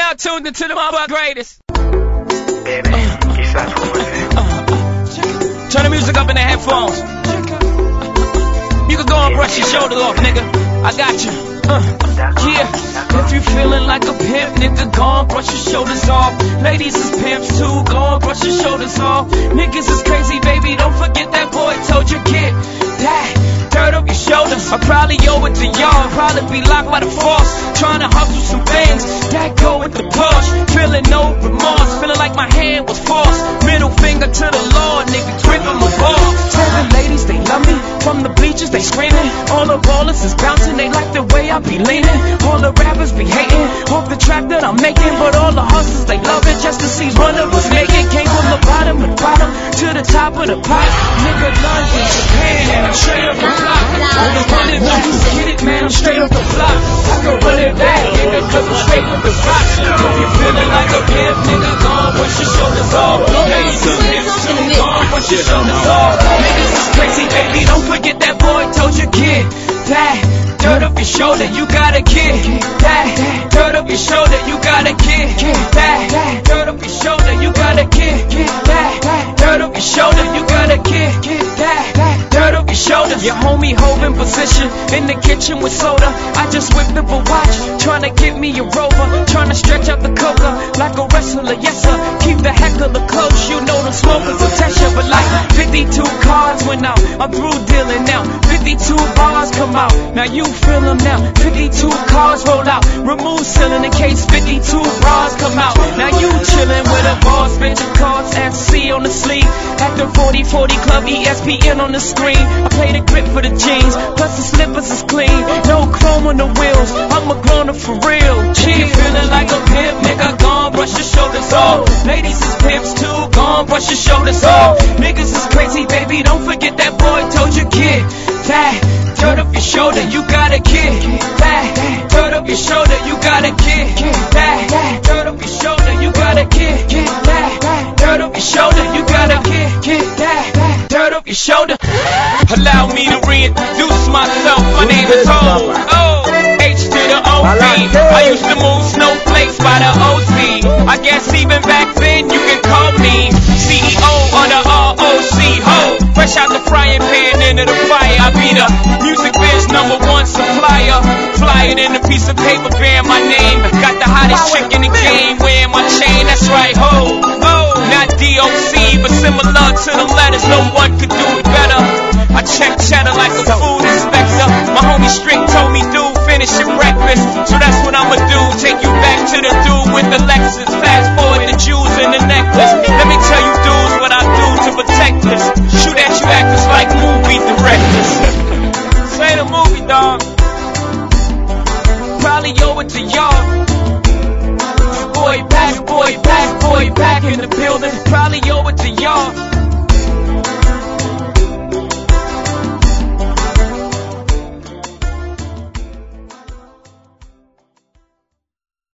now tuned into the mother greatest. Turn the music up in the headphones. You can go and brush your shoulders off, nigga. I got you. Yeah, if you feeling like a pimp, nigga, go and brush your shoulders off. Ladies is pimps too, go and brush your shoulders off. Niggas is crazy, baby, don't forget that boy told you get that dirt off your shoulders. I probably owe it to y'all, probably be locked by the force. Trying to hustle some things that go with the push. Feeling no remorse, feeling like my hand was forced. Middle finger to the Lord, nigga, gripping my ball. Tell the ladies they love me, from the bleachers they screaming. All the ballers is bouncing, they like the way I be leaning. All the rappers be hating, off the track that I'm making. But all the hustlers they love it, just to see one of us make it. Came from the bottom of the bottom to the top of the pot. Nigga, London, Japan, and I'm straight up the block. On the running, get it, man, I'm straight up the block. I can run it back, nigga, cause I'm straight with the rock. If you feeling like a pimp, nigga, go and brush your shoulders off. Ladies is pimps too, go and brush your shoulders off. Niggas is crazy, baby, don't forget that boy told you kid. That dirt up your shoulder, you gotta get that dirt up your shoulder, you gotta get that dirt up your shoulder, you gotta get that dirt up your shoulder, you gotta get that dirt up your shoulder. Your homie hove in position in the kitchen with soda. I just whipped up a watch, trying to get me a Rover, trying to stretch out the coca like a wrestler, yes sir. Keep the heckler close, you know the smokers will test you. But like 52 cars went out, I'm through dealing now. 52 bars come out, now you feel them now. 52 cars roll out, remove ceiling in case 52 bras come out. Now you chillin' with a boss, bitch, cards, FC on the sleeve. At the 40/40 club, ESPN on the screen. I play the grip for the jeans, plus the slippers is clean. No chrome on the wheels, I'm a grown up for real. Chief feeling like a pimp, nigga, gon' brush your shoulders off. Ladies is pimps too, gon' brush your shoulders off. Niggas is crazy, baby, don't forget that boy told you kid. That dirt up your shoulder, you gotta get that dirt up your shoulder, you gotta get that dirt up your shoulder, you gotta get that dirt up your shoulder, you gotta get that dirt up your shoulder. Allow me to reintroduce myself, my name is Ho, H to the O-B. I used to move snowflakes by the O-Z. I guess even back then you can call me CEO of the ROC, Ho. Fresh out the frying pan into the fire, I be the music biz #1 supplier. Flyin' in a piece of paper bearing my name. Got the hottest chick in the game wearing my chain, that's right, ho. Not DOC, but similar to the letters, no one could do it better. I check cheddar like a food inspector. My homie Strick told me, dude, finish your breakfast. So that's what I'ma do, take you back to the dude with the Lexus. Fast forward the jewels and the necklace. Let me tell you dudes what I do to protect this. Shoot at you actors like movie directors. Say the movie, dog. Probably owe it to y'all. Boy back in the building. Probably owe it to y'all.